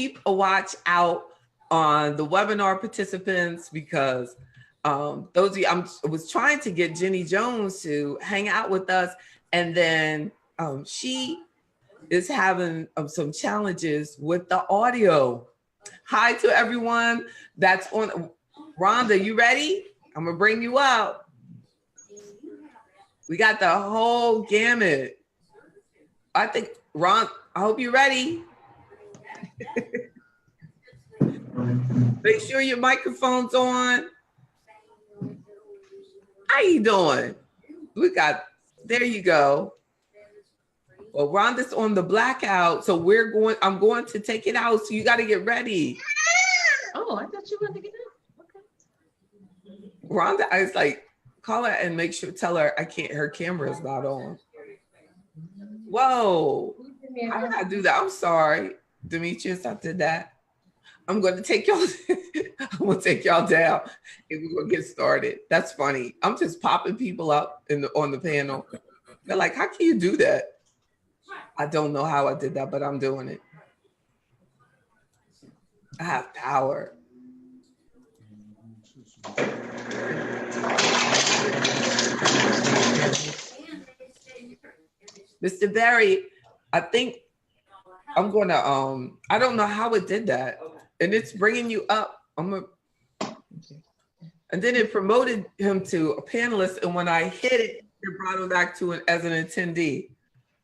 keep a watch out on the webinar participants because those of you, I was trying to get Jenny Jones to hang out with us, and then she is having some challenges with the audio. Hi to everyone that's on. Rhonda, you ready? I'm gonna bring you up. We got the whole gamut. I think, Ron, I hope you're ready. Make sure your microphone's on. How you doing? There you go. Well, Rhonda's on the blackout, so I'm going to take it out, so you got to get ready. Oh, I thought you were going to get it. Okay. Rhonda, I was like, call her and tell her her camera is not on. Whoa, how did I do that? I'm sorry, Demetrius, I did that. I'm going to take y'all, down and we're going to get started. That's funny. I'm just popping people up on the panel. They're like, how can you do that? I don't know how I did that, but I'm doing it. I have power. Mr. Barry, I think I'm going to, I don't know how it did that. And it's bringing you up. And then it promoted him to a panelist. And when I hit it, it brought him back to as an attendee.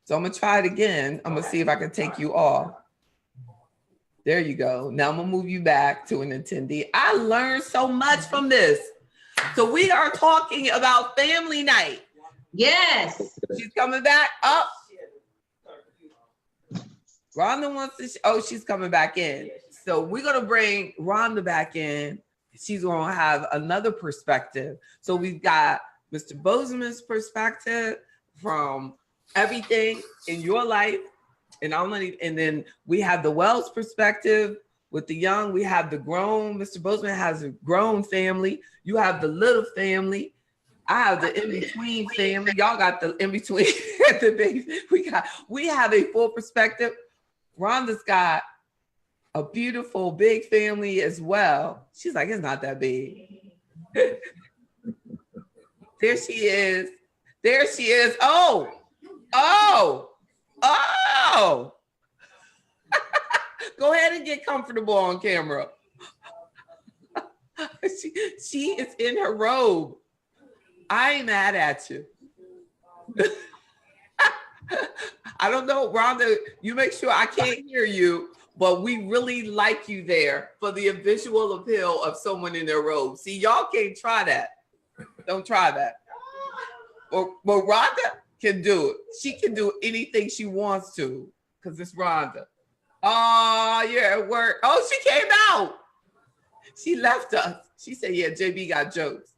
So I'm going to try it again. I'm going to see if I can take you off. There you go. Now I'm going to move you back to an attendee. I learned so much from this. So we are talking about family night. Yes. She's coming back up. Rhonda wants to, she's coming back in. So we're going to bring Rhonda back in. She's going to have another perspective. So we've got Mr. Bozeman's perspective from everything in your life. And then we have the Wells perspective with the young. We have the grown. Mr. Bozeman has a grown family. You have the little family. I have the in-between family. Y'all got the in-between. The baby. We have a full perspective. Rhonda's got a beautiful big family as well. She's like, it's not that big. There she is. There she is. Oh. Go ahead and get comfortable on camera. She is in her robe. I ain't mad at you. I don't know, Rhonda, you make sure I can't hear you, but we really like you there for the visual appeal of someone in their robe. See, y'all can't try that. Don't try that. But Rhonda can do it. She can do anything she wants to because it's Rhonda. Oh, yeah, it worked. Oh, she came out. She left us. She said, yeah, JB got jokes.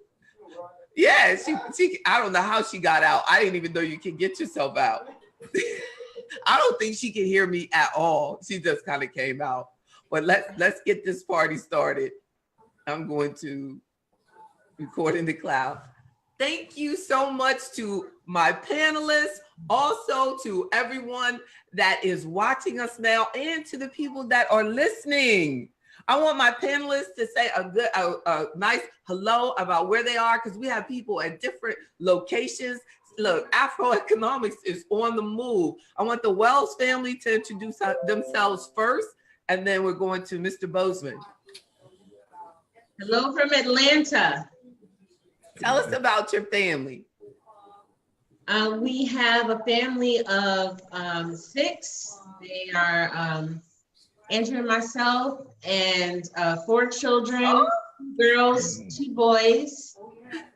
Yeah, she I don't know how she got out. I didn't even know you can get yourself out. I don't think she can hear me at all. She just kind of came out. But let's get this party started. I'm going to record in the cloud. Thank you so much to my panelists, also to everyone that is watching us now, and to the people that are listening. I want my panelists to say a nice hello about where they are, because we have people at different locations. Look, AfroEconomics is on the move. I want the Wells family to introduce themselves first, and then we're going to Mr. Bozeman. Hello from Atlanta. Tell us about your family. We have a family of 6. They are Andrew and myself, and 4 children, 2 girls, 2 boys.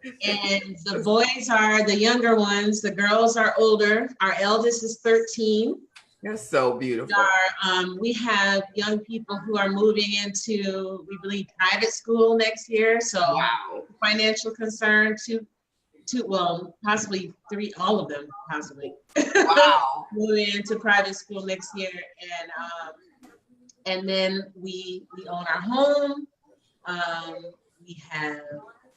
And the boys are the younger ones. The girls are older. Our eldest is 13. That's so beautiful. We have young people who are moving into, we believe, private school next year. So wow. Financial concern, well, possibly 3, all of them, possibly. Wow. Moving into private school next year. And then we own our home. We have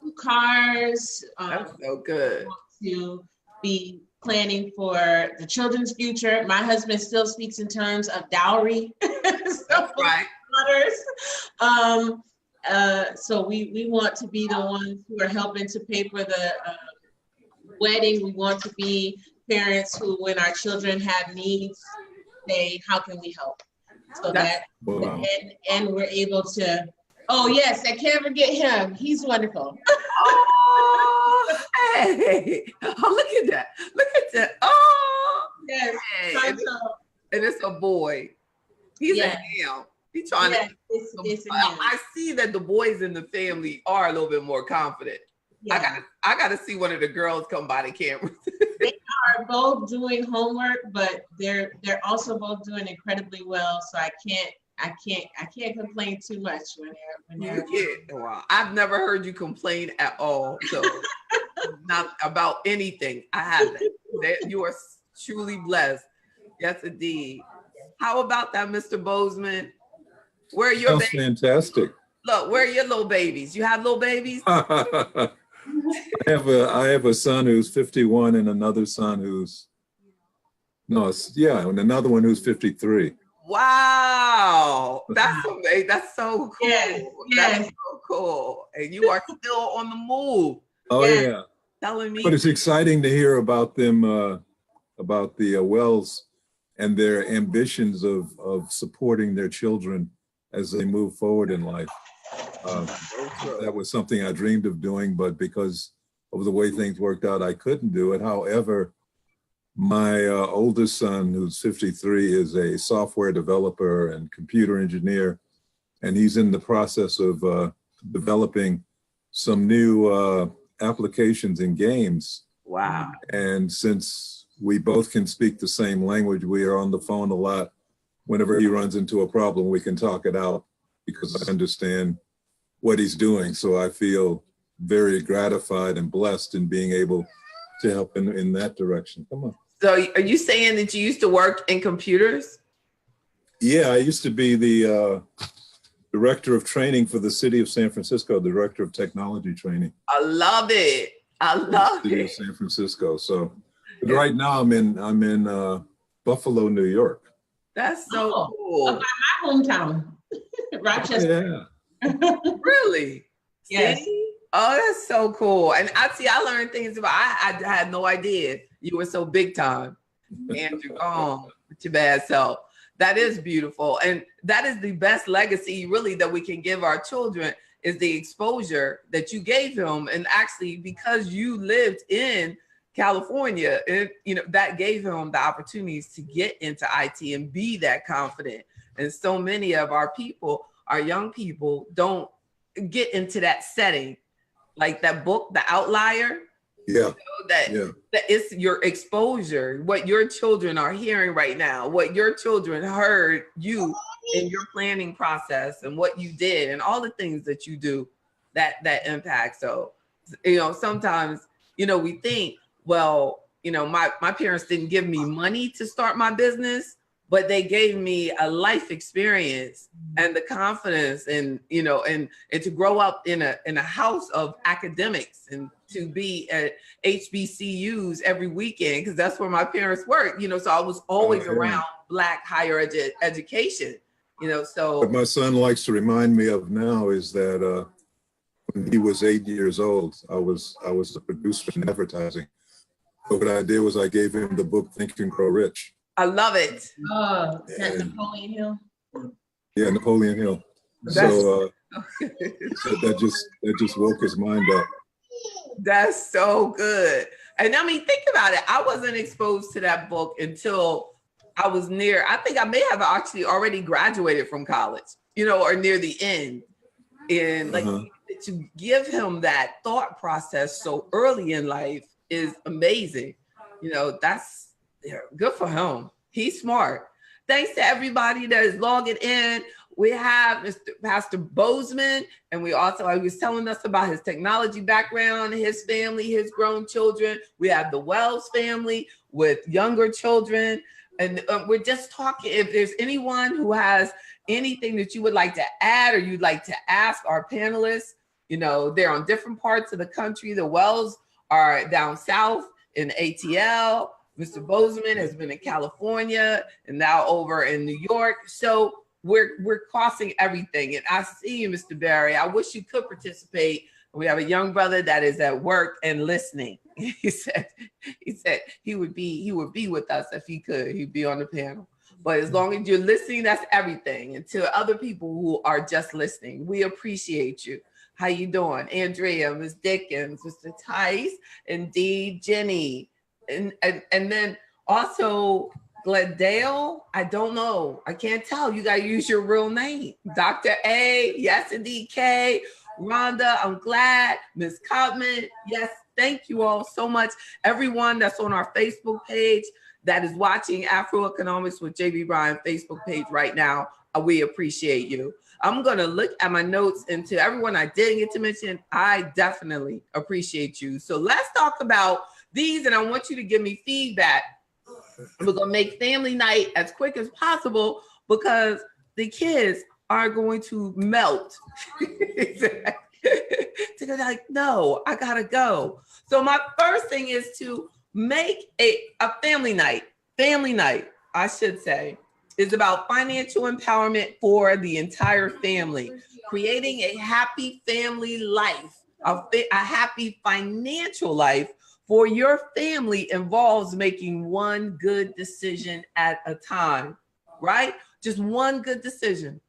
2 cars. That's so good. To be planning for the children's future. My husband still speaks in terms of dowry. So Right. So we want to be the ones who are helping to pay for the wedding. We want to be parents who, when our children have needs, say, how can we help? So and we're able to, oh yes, I can't forget him. He's wonderful. Oh, hey. Oh, look at that. Look at that. Oh, yes. hey. And it's a boy. He's a ham. He's trying to. It's I see that the boys in the family are a little bit more confident. Yeah. I gotta see one of the girls come by the camera. They are both doing homework, but they're also both doing incredibly well. So I can't complain too much when they're Well, I've never heard you complain at all. So not about anything. I haven't. You are truly blessed. Yes, indeed. How about that, Mr. Bozeman? Where are your babies? Fantastic. Look, where are your little babies? You have little babies? I have a son who's 51 and another son who's and another one who's 53. Wow, that's amazing. That's so cool. Yes. That's so cool. And you are still on the move. Oh yeah. Telling me. But it's exciting to hear about them, about the Wells and their ambitions of supporting their children as they move forward in life. That was something I dreamed of doing, but because of the way things worked out, I couldn't do it. However, my oldest son, who's 53, is a software developer and computer engineer, and he's in the process of developing some new applications and games. Wow. And since we both can speak the same language, we are on the phone a lot. Whenever he runs into a problem, we can talk it out because I understand what he's doing. So I feel very gratified and blessed in being able to help in that direction. Come on. So are you saying that you used to work in computers? Yeah, I used to be the director of training for the city of San Francisco, director of technology training. I love it. I love the city of San Francisco. So right now I'm in Buffalo, New York. That's so cool. Up by my hometown, Rochester. Yeah. Really? Yes. See? Oh, that's so cool. And I learned things about, I had no idea you were so big time. Andrew, with your bad self. That is beautiful. And that is the best legacy really that we can give our children, is the exposure that you gave him. And actually, because you lived in California, that gave him the opportunities to get into IT and be that confident. And so many of our people, our young people, don't get into that setting. Like that book, The Outlier. Yeah. That it's your exposure, what your children are hearing right now, what your children heard you in your planning process, and what you did, and all the things that you do that impact. So, sometimes, we think, well, my parents didn't give me money to start my business, but they gave me a life experience and the confidence, and to grow up in a house of academics, and to be at HBCUs every weekend, because that's where my parents worked, so I was always around Black higher education, so. What my son likes to remind me of now is that when he was 8 years old, I was the producer in advertising. So what I did was I gave him the book Think and Grow Rich. I love it. Oh, that's Napoleon Hill. Yeah, Napoleon Hill. So that just woke his mind up. That's so good. And I mean, think about it. I wasn't exposed to that book until I was I think I may have actually already graduated from college, or near the end. And to give him that thought process so early in life is amazing. That's good for him. He's smart. Thanks to everybody that is logging in. We have Mr. Pastor Bozeman, and he was telling us about his technology background, his family, his grown children. We have the Wells family with younger children. And we're just talking, if there's anyone who has anything that you would like to add or you'd like to ask our panelists, they're on different parts of the country. The Wells are down south in ATL. Mr. Bozeman has been in California and now over in New York. So we're crossing everything. And I see you, Mr. Barry. I wish you could participate. We have a young brother that is at work and listening. He said he would be with us if he could. He'd be on the panel. But as long as you're listening, that's everything. And to other people who are just listening, we appreciate you. How you doing? Andrea, Ms. Dickens, Mr. Tice, indeed, Jenny. And then also Gladale, I don't know. I can't tell. You got to use your real name. Dr. A, yes, indeed, K. Rhonda, I'm glad. Ms. Cutman, yes, thank you all so much. Everyone that's on our Facebook page that is watching AfroEconomics with JB Bryan Facebook page right now, we appreciate you. I'm going to look at my notes, and to everyone I didn't get to mention, I definitely appreciate you. So let's talk about these, and I want you to give me feedback. We're going to make family night as quick as possible because the kids are going to melt. They're like, no, I gotta go. So my first thing is to make a family night. Family night, I should say, is about financial empowerment for the entire family, creating a happy family life, a happy financial life for your family involves making one good decision at a time, right? Just one good decision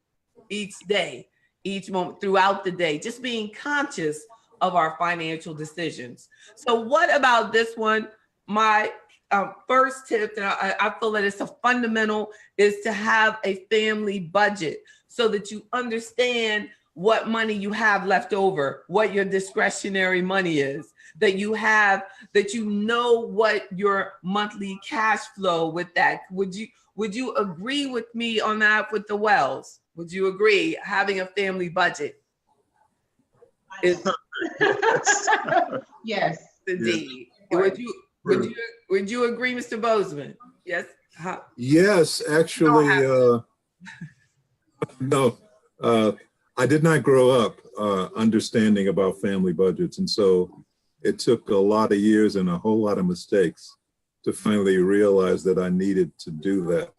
each day, each moment throughout the day, just being conscious of our financial decisions. So what about this one? My first tip, and I feel that it's a fundamental, is to have a family budget so that you understand what money you have left over, what your discretionary money is, that you have, that you know what your monthly cash flow with that. Would you agree with me on that with the Wells? Would you agree having a family budget? Yes. Indeed. Yes. Would you agree, Mr. Bozeman? Yes. Yes, actually, no. I did not grow up understanding about family budgets, and so it took a lot of years and a whole lot of mistakes to finally realize that I needed to do that.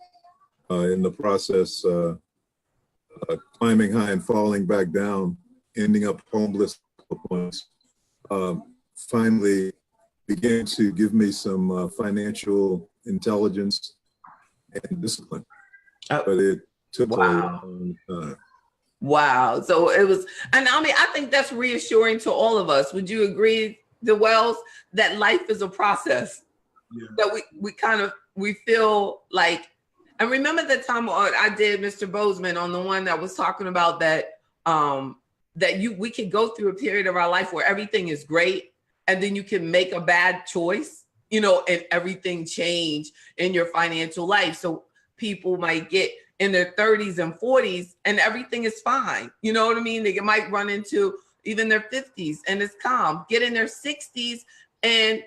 In the process, climbing high and falling back down, ending up homeless points, finally began to give me some financial intelligence and discipline. But it took a long time. Wow. So it was, and I mean, I think that's reassuring to all of us. Would you agree, the Wells, that life is a process? Yeah. That we feel like, and remember the time I did Mr. Bozeman on the one that was talking about that we could go through a period of our life where everything is great, and then you can make a bad choice, and everything change in your financial life. So people might get in their 30s and 40s and everything is fine. You know what I mean? They might run into even their 50s and it's calm. Get in their 60s and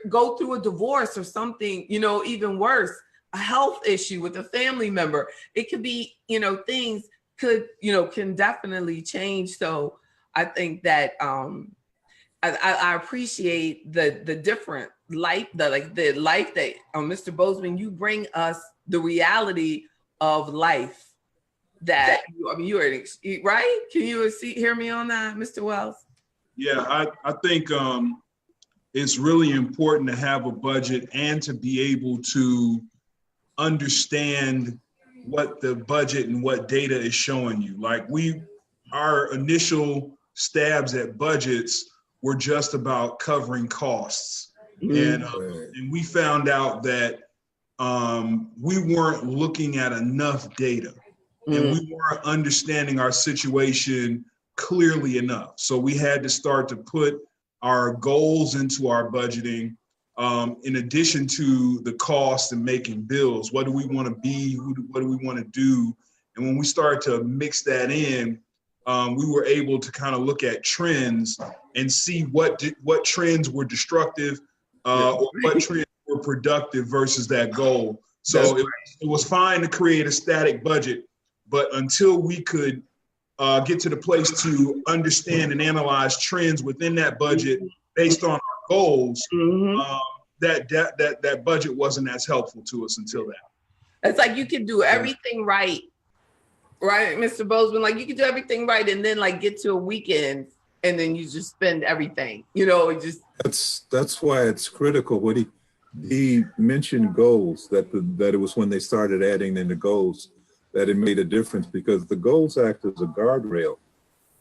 go through a divorce or something, even worse, a health issue with a family member. It could be, things can definitely change. So I think that I appreciate the different life, the life that Mr. Bozeman, you bring us the reality of life that you're right. Can you hear me on that, Mr. Wells? Yeah, I think it's really important to have a budget and to be able to understand what the budget and what data is showing you. Like our initial stabs at budgets were just about covering costs. Mm-hmm. And we found out that we weren't looking at enough data, and we weren't understanding our situation clearly enough. So we had to start to put our goals into our budgeting, in addition to the cost and making bills. What do we want to be? What do we want to do? And when we started to mix that in, we were able to kind of look at trends and see what trends were destructive, or what trends were productive versus that goal. So it was fine to create a static budget, but until we could get to the place to understand and analyze trends within that budget based on our goals, that budget wasn't as helpful to us until that. It's like you can do everything right Right, Mr. Bozeman, like you can do everything right and then like get to a weekend and then you just spend everything, it just. That's why it's critical. What he mentioned goals, that it was when they started adding in the goals that it made a difference, because the goals act as a guardrail.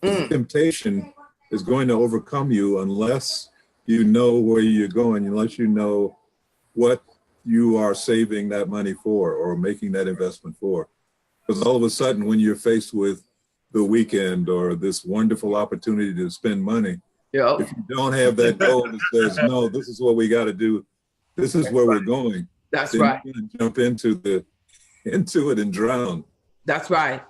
The temptation is going to overcome you unless you know where you're going, unless you know what you are saving that money for or making that investment for. Because all of a sudden, when you're faced with the weekend or this wonderful opportunity to spend money, Yep. if you don't have that goal that says, no, this is what we got to do, this is where we're going, That's then right. you're going to jump into it and drown. That's right.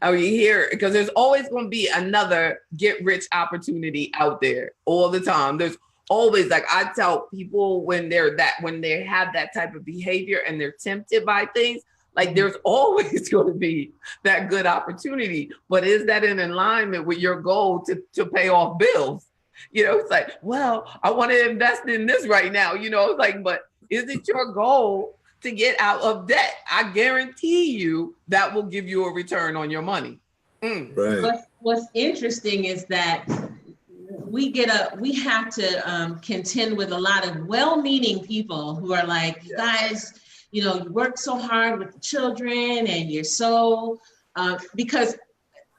I mean, here, because there's always going to be another get rich opportunity out there all the time. There's always, like I tell people when they have that type of behavior and they're tempted by things, like there's always going to be that good opportunity. But is that in alignment with your goal to pay off bills? It's like, well, I want to invest in this right now, it's like, but is it your goal to get out of debt? I guarantee you that will give you a return on your money. Right. What's interesting is that we have to contend with a lot of well-meaning people who are like, you guys, you work so hard with the children and you're so, because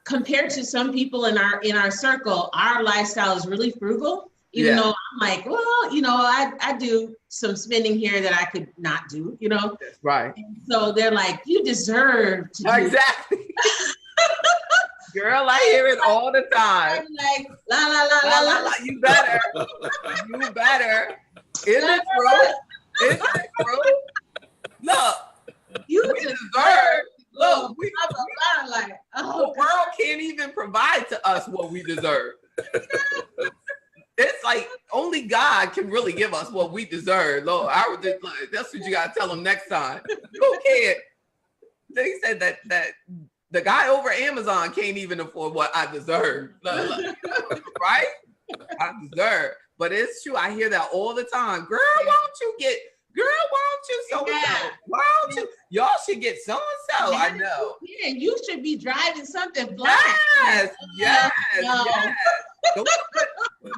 compared to some people in our circle, our lifestyle is really frugal. Even though I'm like, well, I do some spending here that I could not do, That's right. And so they're like, you deserve to do exactly. Girl, I hear it all the time. I'm like, la la la la la la. You better. You better. Is it true? Is it true? Look, you we deserve. Look, like, the world can't even provide to us what we deserve. It's like only God can really give us what we deserve. Lord, that's what you gotta tell them next time. You can't. They said that the guy over Amazon can't even afford what I deserve. Right? I deserve. But it's true. I hear that all the time. Girl, why don't you so-and-so? Why don't you? Y'all should get so-and-so. I know. Yeah, you should be driving something black. Yes.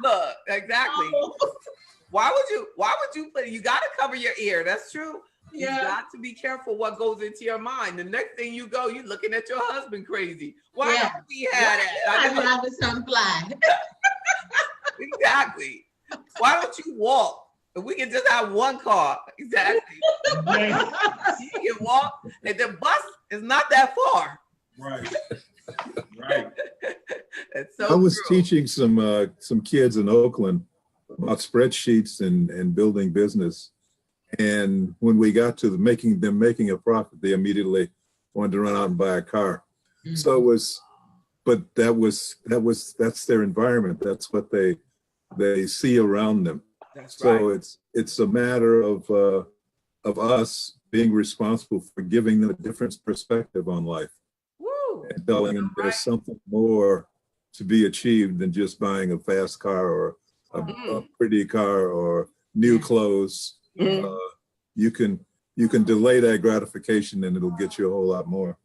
Look, exactly. No. Why would you put, you got to cover your ear. That's true. Yeah. You got to be careful what goes into your mind. The next thing you looking at your husband crazy. Why don't we have that? I'm driving something black. Exactly. Why don't you walk? If we can just have one car. Exactly. You can walk, and the bus is not that far. Right. It's so I was true. teaching some kids in Oakland about spreadsheets and building business. And when we got to making a profit, they immediately wanted to run out and buy a car. Mm-hmm. So it was, but that's their environment. That's what they see around them. That's so right. It's a matter of us being responsible for giving them a different perspective on life. Woo. And telling them there's something more to be achieved than just buying a fast car or a pretty car or new clothes. Mm-hmm. You can delay that gratification and it'll get you a whole lot more.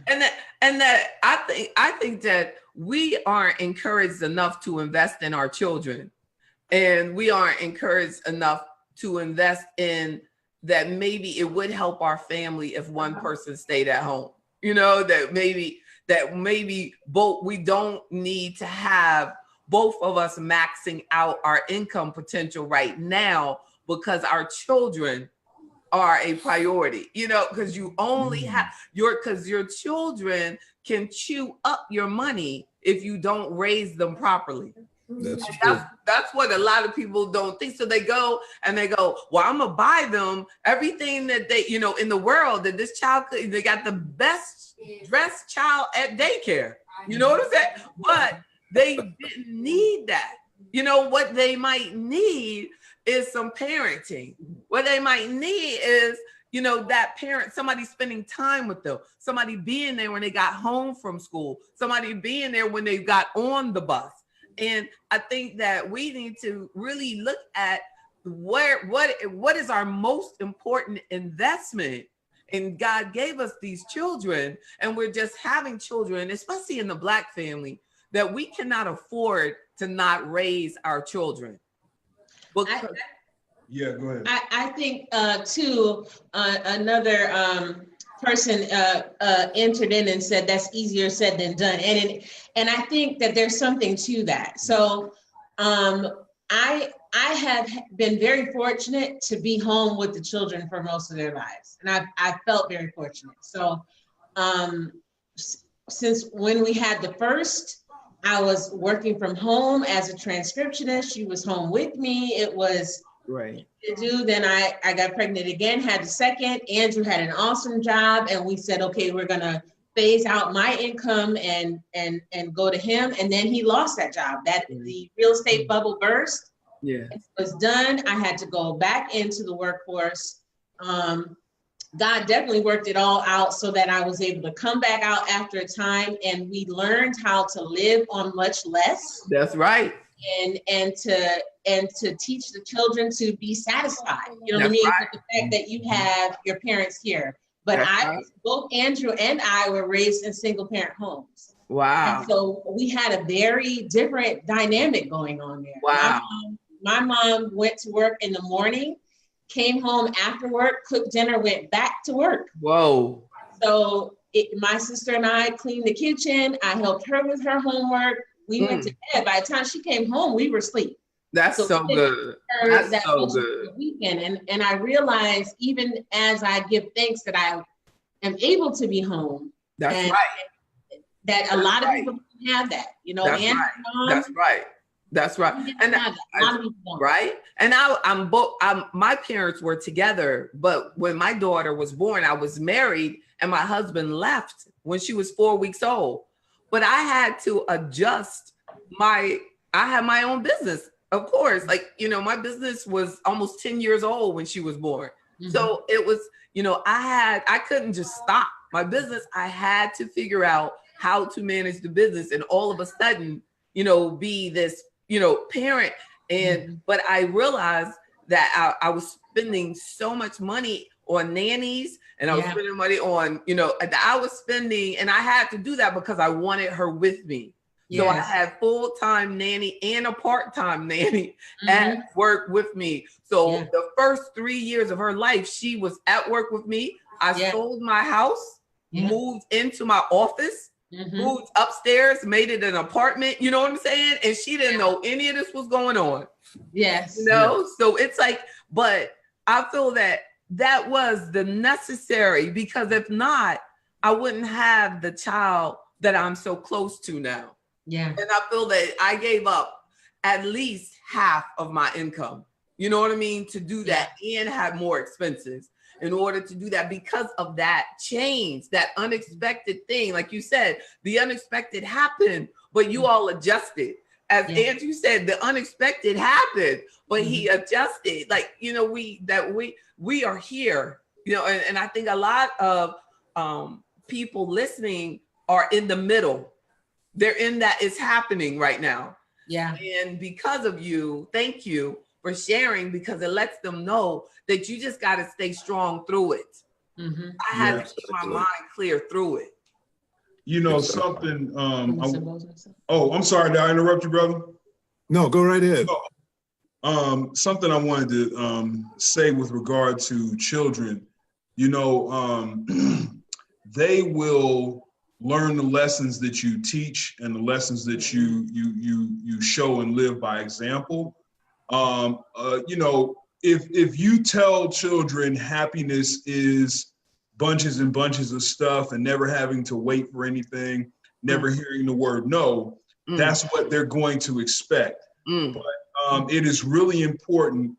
And that I think that we aren't encouraged enough to invest in our children, and we aren't encouraged enough to invest in that. Maybe it would help our family if one person stayed at home. That maybe both, we don't need to have both of us maxing out our income potential right now, because our children are a priority, because you only have because your children can chew up your money if you don't raise them properly. That's what a lot of people don't think. So they go, well, I'm gonna buy them everything that they, in the world, that this child could, they got the best dressed child at daycare. You know what I'm saying? But they didn't need that. What they might need is some parenting. What they might need is, that parent, somebody spending time with them, somebody being there when they got home from school, somebody being there when they got on the bus. And I think that we need to really look at what is our most important investment. And God gave us these children, and we're just having children, especially in the Black family, that we cannot afford to not raise our children. Yeah, go ahead. I think too, another person entered in and said that's easier said than done, and I think that there's something to that. So I have been very fortunate to be home with the children for most of their lives, and I felt very fortunate. So since when we had the first, I was working from home as a transcriptionist. She was home with me. It was right to do. Then I got pregnant again, had the second. Andrew had an awesome job, and we said, okay, we're gonna phase out my income and go to him. And then he lost that job. That the real estate bubble burst. Yeah, it was done. I had to go back into the workforce. God definitely worked it all out so that I was able to come back out after a time, and we learned how to live on much less. That's right. And to teach the children to be satisfied. You know what I mean? With the fact that you have your parents here. But both Andrew and I were raised in single parent homes. Wow. And so we had a very different dynamic going on there. Wow. My mom went to work in the morning, came home after work, cooked dinner, went back to work. Whoa. So my sister and I cleaned the kitchen. I helped her with her homework. We went to bed. By the time she came home, we were asleep. That's so good. That's so good. Weekend. And I realized, even as I give thanks that I am able to be home. That's right. That a lot of people don't have that, you know. That's right. That's right. That's right. And right. And my parents were together, but when my daughter was born, I was married, and my husband left when she was 4 weeks old. But I had to adjust I had my own business, of course. Like, you know, my business was almost 10 years old when she was born. Mm-hmm. So it was, you know, I couldn't just stop my business. I had to figure out how to manage the business, and all of a sudden, you know, be this, you know, parent. And, but I realized that I was spending so much money on nannies, and I was spending money on, you know, I was spending, and I had to do that because I wanted her with me. Yes. So I had full-time nanny and a part-time nanny at work with me. So the first 3 years of her life, she was at work with me. I sold my house, moved into my office, moved upstairs, made it an apartment, you know what I'm saying? And she didn't know any of this was going on. Yes. You know, so it's like, but I feel that was the necessary, because if not, I wouldn't have the child that I'm so close to now. Yeah. And I feel that I gave up at least half of my income, you know what I mean, to do that and have more expenses in order to do that, because of that change, that unexpected thing. Like you said, the unexpected happened, but you all adjusted. As Andrew said, the unexpected happened, but he adjusted. Like, you know, we are here, you know, and I think a lot of people listening are in the middle. They're in that, it's happening right now. Yeah. And because of you, thank you for sharing, because it lets them know that you just got to stay strong through it. I had to keep my mind clear through it. You know, something, I'm sorry, did I interrupt you, brother? No, go right ahead. Something I wanted to say with regard to children, you know, they will learn the lessons that you teach and the lessons that you show and live by example. You know, if you tell children happiness is bunches and bunches of stuff and never having to wait for anything, never hearing the word no, that's what they're going to expect. But it is really important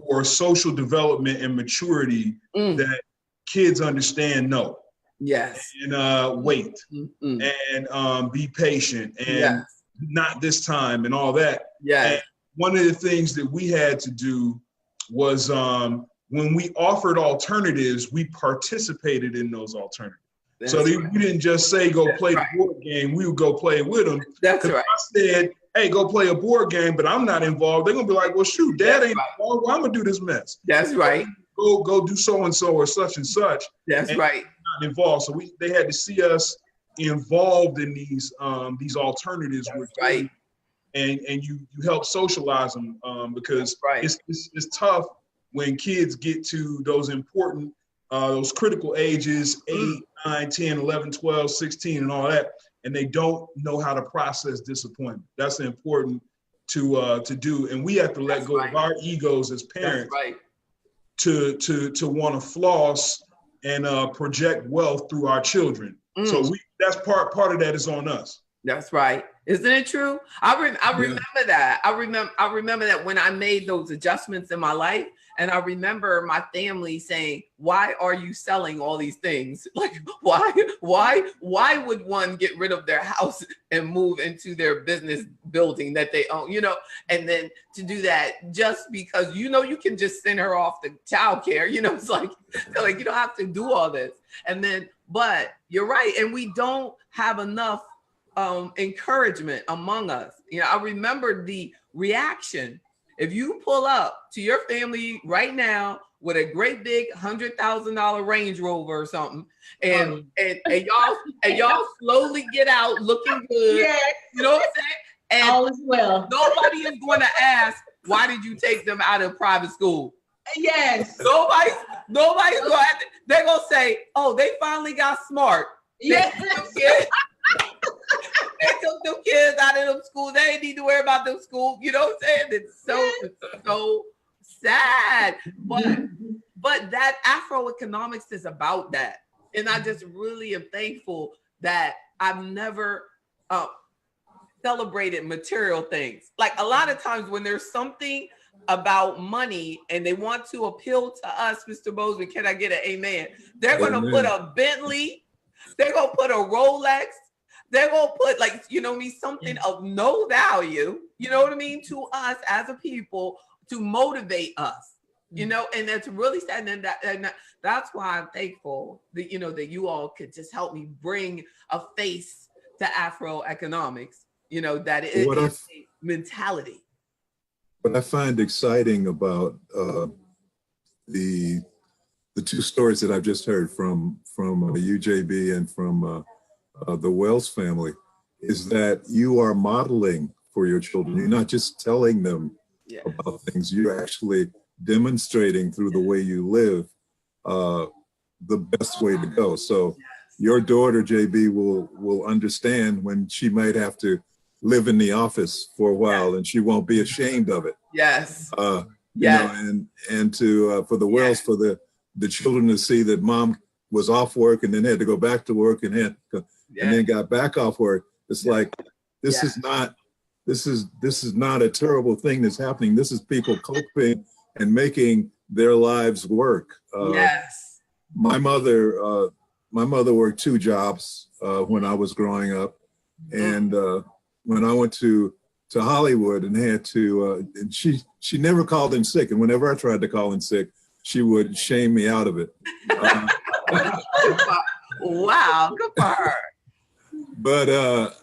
for social development and maturity that kids understand no. Yes. And wait and be patient and not this time and all that. Yeah. And one of the things that we had to do was when we offered alternatives, we participated in those alternatives. That's so we didn't just say, go play the board game. We would go play with them. That's right. I said, hey, go play a board game, but I'm not involved. They're going to be like, well, shoot, dad ain't involved. Well, I'm going to do this mess. That's right. go do so and so or such and such. That's right. Not involved. So they had to see us involved in these alternatives. That's right. And you help socialize them because right. it's tough when kids get to those important those critical ages 8, 9, 10, 11, 12, 16 and all that, and they don't know how to process disappointment. That's important to do, and we have to let go of our egos as parents to want to floss and project wealth through our children. So that's part of that is on us. That's right. Isn't it true? I remember that. I remember that when I made those adjustments in my life, and I remember my family saying, "Why are you selling all these things? Like, why would one get rid of their house and move into their business building that they own? You know, and then to do that just because you can just send her off to childcare. You know, it's like you don't have to do all this. And then, but you're right, and we don't have enough encouragement among us. You know, I remember the reaction. If you pull up to your family right now with a great big $100,000 Range Rover or something, and y'all slowly get out looking good, you know what I'm saying? And all is well. Nobody is going to ask, why did you take them out of private school? Yes. Nobody's going to. They're going to say, oh, they finally got smart. Yes. They took them kids out of them school. They didn't need to worry about them school. You know what I'm saying? It's so sad. But that AfroEconomics is about that. And I just really am thankful that I've never celebrated material things. Like a lot of times when there's something about money and they want to appeal to us, Mr. Bozeman, can I get an amen? They're going to put a Bentley. They're going to put a Rolex. They're going to put something of no value, you know what I mean, to us as a people to motivate us, and that's really sad. And that's why I'm thankful that, that you all could just help me bring a face to AfroEconomics, that it is a mentality. What I find exciting about the two stories that I've just heard from UJB and from the Wells family is that you are modeling for your children. You're not just telling them about things, you're actually demonstrating through the way you live the best way to go. So your daughter, JB, will understand when she might have to live in the office for a while and she won't be ashamed of it. Yes. And to for the Wells, for the children to see that mom was off work and then had to go back to work and then got back off work. It's like, this is not a terrible thing that's happening. This is people coping and making their lives work. My mother worked 2 jobs when I was growing up. And when I went to Hollywood and had to, and she never called in sick. And whenever I tried to call in sick, she would shame me out of it. Wow, good for her. But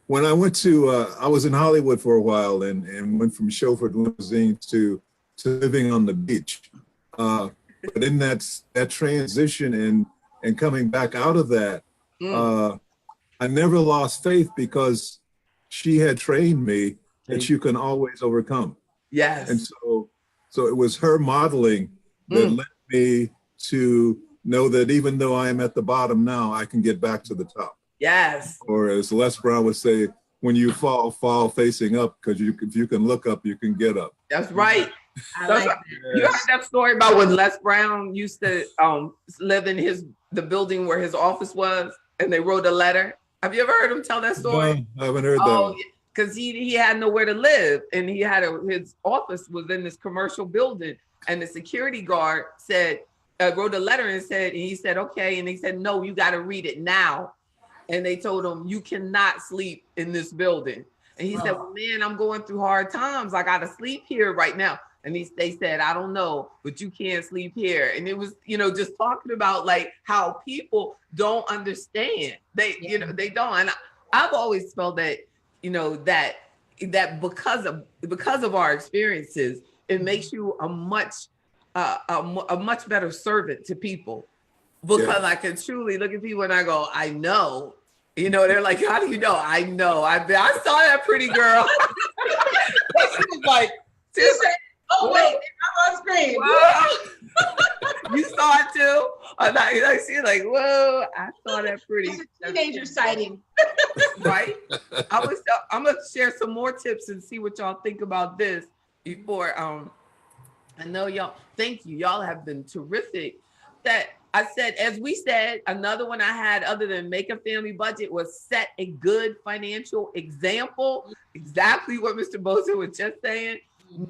when I went to, I was in Hollywood for a while and went from chauffeur limousine to living on the beach. But in that transition and coming back out of that, I never lost faith because she had trained me that you can always overcome. Yes. And so it was her modeling that led me to know that even though I am at the bottom now, I can get back to the top. Yes. Or as Les Brown would say, when you fall facing up, because if you can look up, you can get up. That's right. I like that. You heard that story about when Les Brown used to live in the building where his office was, and they wrote a letter. Have you ever heard him tell that story? No, I haven't heard that. Because he had nowhere to live, and he had his office was in this commercial building, and the security guard wrote a letter and he said, okay, and he said, no, you got to read it now. And they told him, you cannot sleep in this building. And he said, well, man, I'm going through hard times. I got to sleep here right now. And they said, I don't know, but you can't sleep here. And it was, just talking about like how people don't understand. They don't. And I've always felt that, that because of our experiences, it makes you a much a much better servant to people, because I can truly look at people and I go, I know. You know, they're like, how do you know? I know. I saw that pretty girl. She was like, she said, oh, wait, I'm on screen. You saw it too? She's like, whoa, I saw that pretty. It's a teenager sighting. Right? I'm going to share some more tips and see what y'all think about this before. I know y'all, thank you. Y'all have been terrific. That I said, as we said, another one I had other than make a family budget was set a good financial example. Exactly what Mr. Bosa was just saying.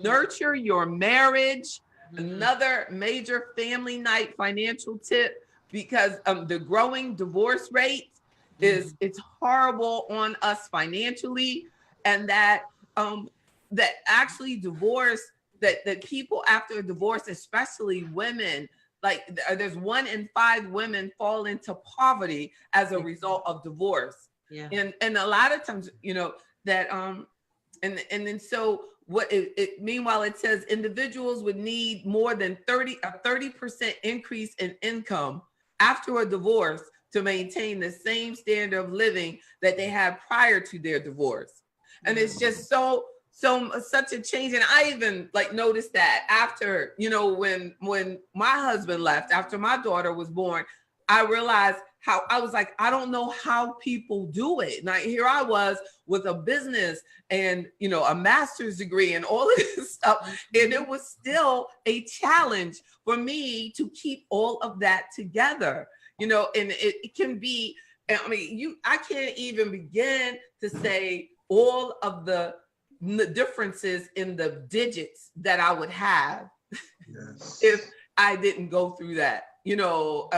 Nurture your marriage. Another major family night financial tip, because the growing divorce rate it's horrible on us financially, and that actually divorce, that people after a divorce, especially women, like there's 1 in 5 women fall into poverty as a result of divorce. Yeah. And a lot of times, you know, that and then so what it meanwhile it says individuals would need more than a 30% increase in income after a divorce to maintain the same standard of living that they had prior to their divorce. And it's just such a change. And I even like noticed that after, you know, when my husband left, after my daughter was born, I realized how I was like, I don't know how people do it. Now here I was with a business and, you know, a master's degree and all of this stuff. And it was still a challenge for me to keep all of that together, you know, and it can be, I mean, I can't even begin to say all of the differences in the digits that I would have if I didn't go through that, you know.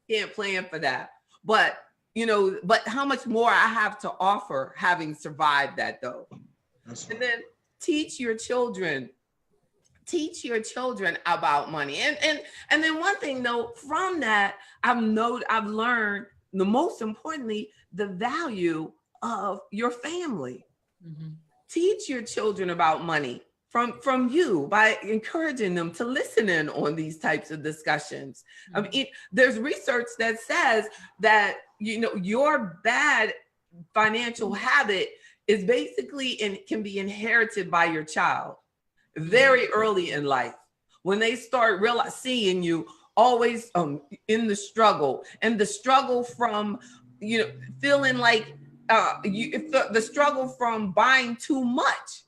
Can't plan for that, but you know, but how much more I have to offer having survived that though. And then teach your children about money. And then one thing though, from that, I've learned the most importantly, the value of your family. Teach your children about money from you by encouraging them to listen in on these types of discussions. I mean, there's research that says that, you know, your bad financial habit is basically and can be inherited by your child very early in life, when they start seeing you always in the struggle, and the struggle from, you know, feeling like the struggle from buying too much.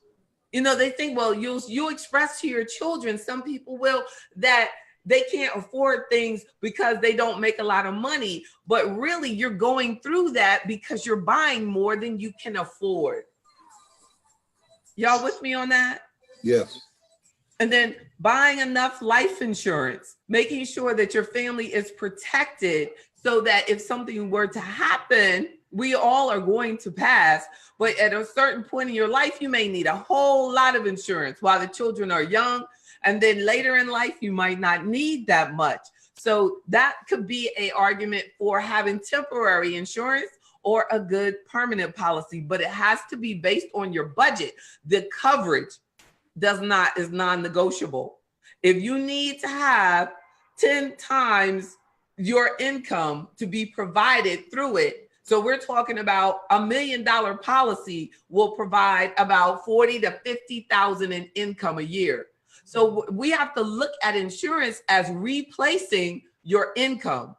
You know, they think, well, you express to your children, some people will, that they can't afford things because they don't make a lot of money. But really, you're going through that because you're buying more than you can afford. Y'all with me on that? Yes. And then buying enough life insurance, making sure that your family is protected so that if something were to happen, we all are going to pass, but at a certain point in your life, you may need a whole lot of insurance while the children are young. And then later in life, you might not need that much. So that could be an argument for having temporary insurance or a good permanent policy, but it has to be based on your budget. The coverage is non-negotiable. If you need to have 10 times your income to be provided through it, so we're talking about $1 million policy will provide about 40 to 50,000 in income a year. So we have to look at insurance as replacing your income.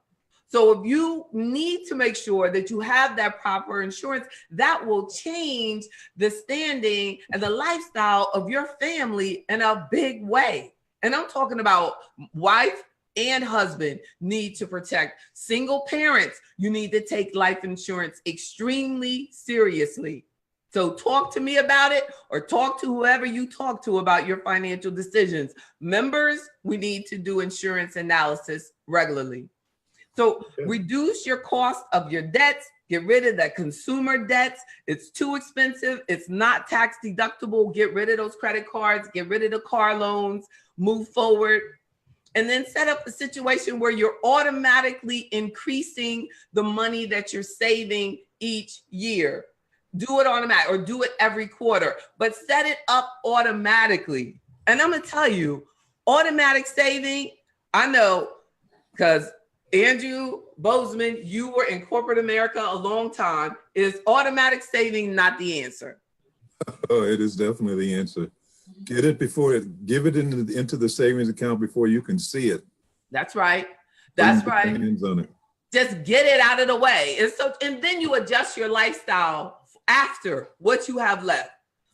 So if you need to make sure that you have that proper insurance, that will change the standing and the lifestyle of your family in a big way. And I'm talking about wife and husband need to protect. Single parents, you need to take life insurance extremely seriously. So talk to me about it, or talk to whoever you talk to about your financial decisions. Members, we need to do insurance analysis regularly. So reduce your cost of your debts. Get rid of that consumer debts. It's too expensive. It's not tax deductible. Get rid of those credit cards. Get rid of the car loans. Move forward. And then set up a situation where you're automatically increasing the money that you're saving each year. Do it automatic, or do it every quarter, but set it up automatically. And I'm going to tell you, automatic saving, I know, because Andrew Bozeman, you were in corporate America a long time. Is automatic saving not the answer? Oh, it is definitely the answer. Get it give it into the savings account before you can see it. That's right. That's right. Hands on it. Just get it out of the way. And then you adjust your lifestyle after what you have left.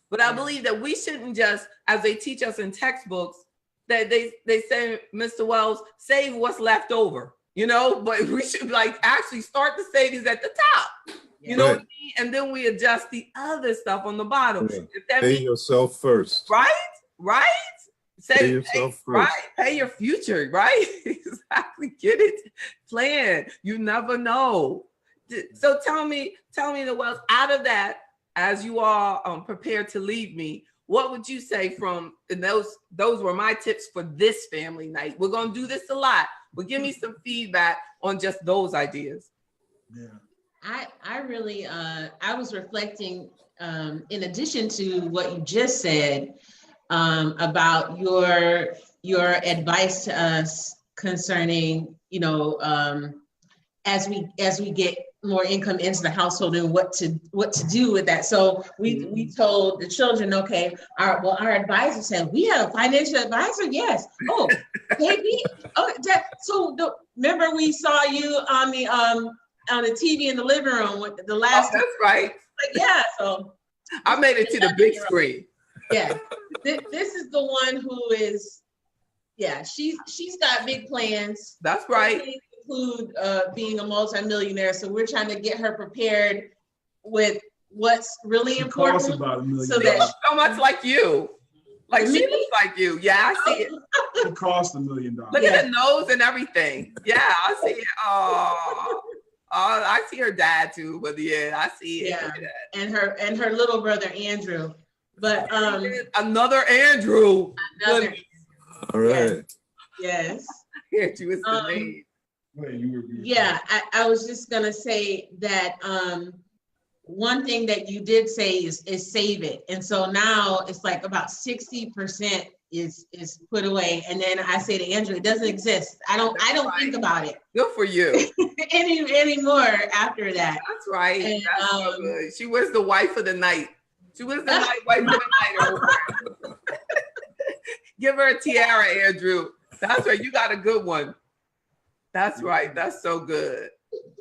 But I believe that we shouldn't just, as they teach us in textbooks, that they say, Mr. Wells, save what's left over, but we should actually start the savings at the top. You know what I mean? And then we adjust the other stuff on the bottom. Yeah. Pay yourself first. Right? Pay yourself first. Right. Pay your future, right? Exactly. Get it. Plan. You never know. So tell me the Wells, out of that, as you all prepare to leave me, what would you say and those were my tips for this family night. We're going to do this a lot, but give me some feedback on just those ideas. Yeah. I really, I was reflecting, in addition to what you just said, about your advice to us concerning, as we get more income into the household and what to do with that. So we told the children, okay, our advisor said, we have a financial advisor. Yes. Oh, baby. Oh, remember we saw you on the TV in the living room with the last. Oh, that's right. Yeah. So I made it to the big screen. Yeah. This is the one who is, she's got big plans. That's right. Include being a multimillionaire. So we're trying to get her prepared with what's really important. Costs about $1 million. So much like you. Like she looks like you. Yeah, I see it. It costs $1 million. Look at the nose and everything. Yeah, I see it. Oh, I see her dad too, but yeah, I see it. Yeah, and her little brother Andrew. But another Andrew. Another. All right. Yes. Andrew is the name. Yeah, I was just gonna say that one thing that you did say is save it, and so now it's like about 60% is put away, and then I say to Andrew, it doesn't exist. I don't think about it. Good for you. anymore after that. That's right. And, that's so good. She was the wife of the night. She was the wife of the night. Give her a tiara, Andrew. That's right. You got a good one. That's right. That's so good.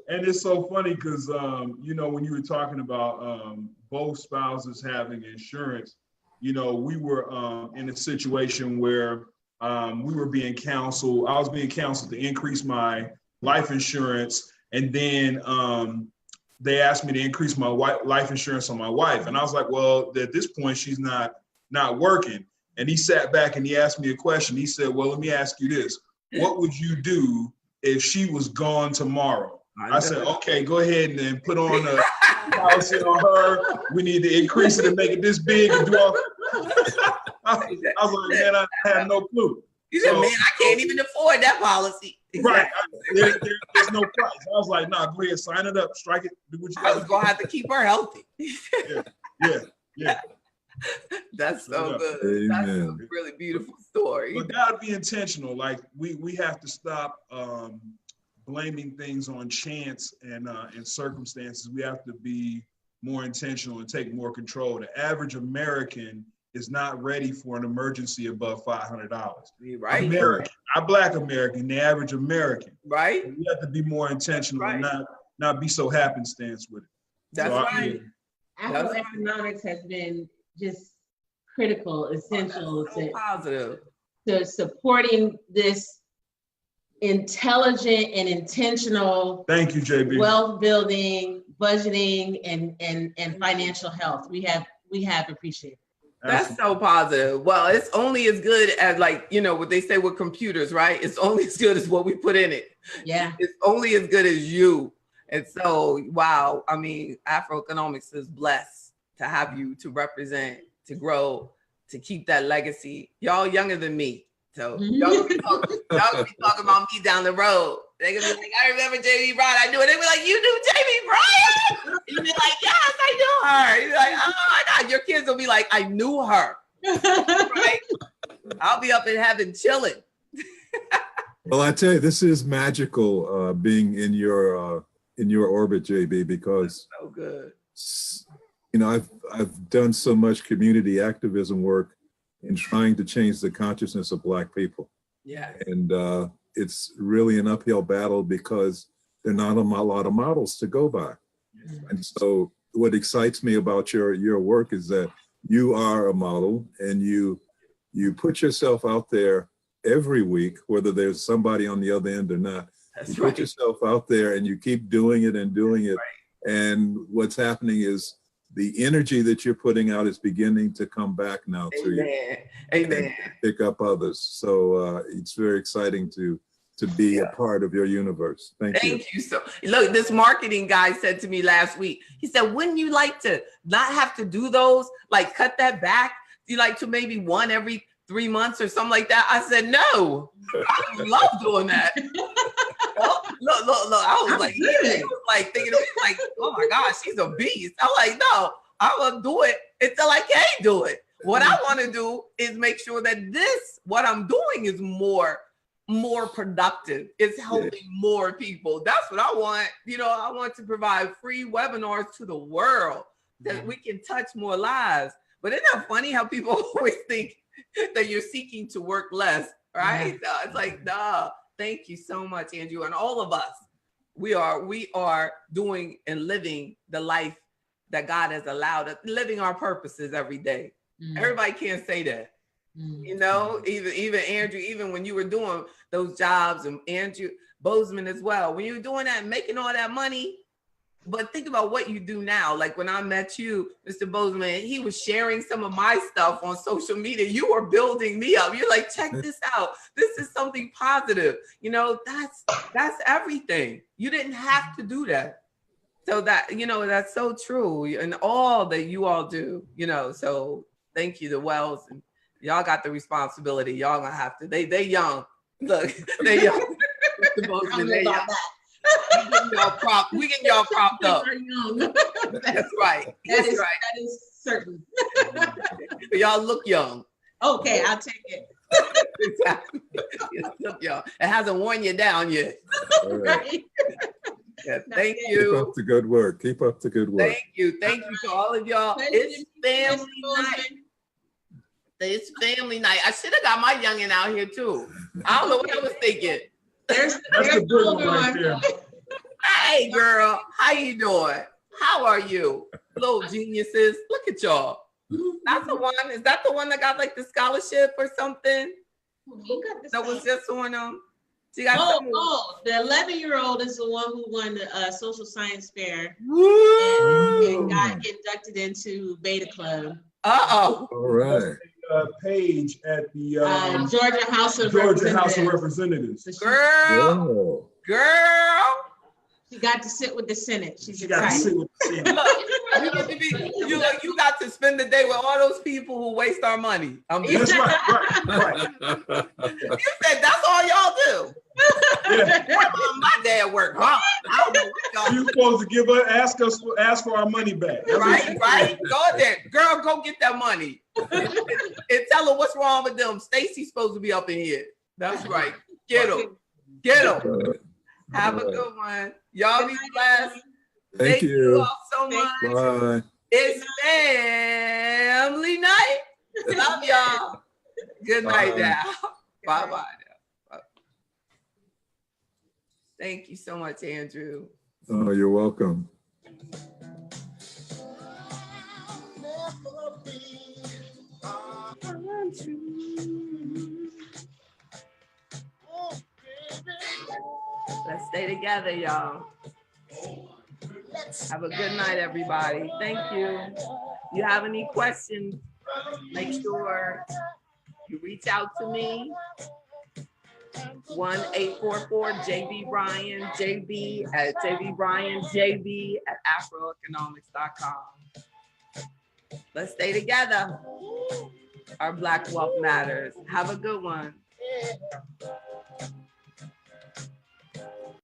And it's so funny because, when you were talking about both spouses having insurance, we were in a situation where we were being counseled. I was being counseled to increase my life insurance. And then they asked me to increase my life insurance on my wife. And I was like, well, at this point, she's not working. And he sat back and he asked me a question. He said, well, let me ask you this. What would you do if she was gone tomorrow? I said, okay, go ahead and then put on a policy on her. We need to increase it and make it this big and do all. I was like, man, I have no clue. You said, man, I can't even afford that policy. Right. There's no price. I was like, nah, go ahead, sign it up, strike it, do what you got. I was gonna have to keep her healthy. Yeah. That's so good. Amen. That's a really beautiful story. But gotta be intentional. Like we have to stop blaming things on chance and circumstances. We have to be more intentional and take more control. The average American is not ready for an emergency above $500. Right. American, not Black American, the average American. Right. We have to be more intentional and not be so happenstance with it. That's right. AfroEconomics has been just critical, essential to supporting this intelligent and intentional. Thank you, JB. Wealth building, budgeting, and financial health. We have appreciated. That's so positive. Well, it's only as good as what they say with computers, right? It's only as good as what we put in it. Yeah. It's only as good as you. And so, wow. I mean, AfroEconomics is blessed to have you to represent, to grow, to keep that legacy. Y'all younger than me. So y'all gonna be talking about me down the road. They're gonna be like, I remember JB Bryan. I knew it. They be like, you knew JB Bryan? And you be like, yes, I knew her. You're like, oh my God. Your kids will be like, I knew her. Right? I'll be up in heaven chilling. Well, I tell you, this is magical being in your orbit, JB, because So good. you know, I've done so much community activism work in trying to change the consciousness of Black people. Yeah. And it's really an uphill battle because there are not a lot of models to go by. And so what excites me about your work is that you are a model, and you put yourself out there every week, whether there's somebody on the other end or not. That's you right. put yourself out there and you keep doing it and doing it. Right. And what's happening is the energy that you're putting out is beginning to come back now to you. Amen. And pick up others. So it's very exciting to be a part of your universe. Thank you. Thank you. So look, this marketing guy said to me last week, he said, wouldn't you like to not have to do those, like cut that back? You like to maybe one every 3 months or something like that? I said, no, I love doing that. Look, I was like, he was like thinking of it like, oh my gosh, she's a beast. I'm like, no, I will do it until I can't do it. What I want to do is make sure that what I'm doing is more productive. It's helping more people. That's what I want. You know, I want to provide free webinars to the world that we can touch more lives. But isn't that funny how people always think that you're seeking to work less, right? It's like, nah, thank you so much, Andrew. And all of us, we are doing and living the life that God has allowed us, living our purposes every day. Everybody can't say that. You know, even Andrew, even when you were doing those jobs, and Andrew Bozeman as well, when you were doing that and making all that money, but think about what you do now. Like when I met you, Mr. Bozeman, he was sharing some of my stuff on social media. You were building me up. You're like, check this out. This is something positive. You know, that's everything. You didn't have to do that. So that, you know, that's so true. And all that you all do, you know, so thank you, the Wells, and y'all got the responsibility. Y'all gonna have to. They young. Look, they young. Mr. Bozeman, they young. We getting y'all propped up. That's right. That is certain. Y'all look young. Okay, I'll take it. Exactly. Look young. It hasn't worn you down yet. Right. Yeah, thank you. Keep up the good work. Keep up the good work. Thank you to all of y'all. It's family night. It's family night. I should have got my youngin' out here too. I don't know what I was thinking. That's the good one right there. Hey girl, how you doing? How are you? Little geniuses. Look at y'all. That's the one. Is that the one that got like the scholarship or something? Who got the That was just on them. the 11-year-old is the one who won the social science fair and got inducted into Beta Club. All right. Page at the Georgia House of Representatives. Girl. She got to sit with the Senate. She got to sit with the Senate. You got to spend the day with all those people who waste our money. That's right. You said that's all y'all do. Yeah. My dad worked hard. I don't know what y'all You're supposed to ask for our money back. Right. Go there. Girl, go get that money. And tell her what's wrong with them. Stacy's supposed to be up in here. That's right. Get them. Have a good one. Y'all be blessed. Thank you all so much. Bye. It's family night. Love y'all. Good night now. Bye-bye. Thank you so much, Andrew. Oh, you're welcome. Let's stay together, y'all. Have a good night, everybody. Thank you. You have any questions, make sure you reach out to me. 1-844-JB-Bryan, JB at AfroEconomics.com. Let's stay together. Our Black Wealth Matters. Have a good one.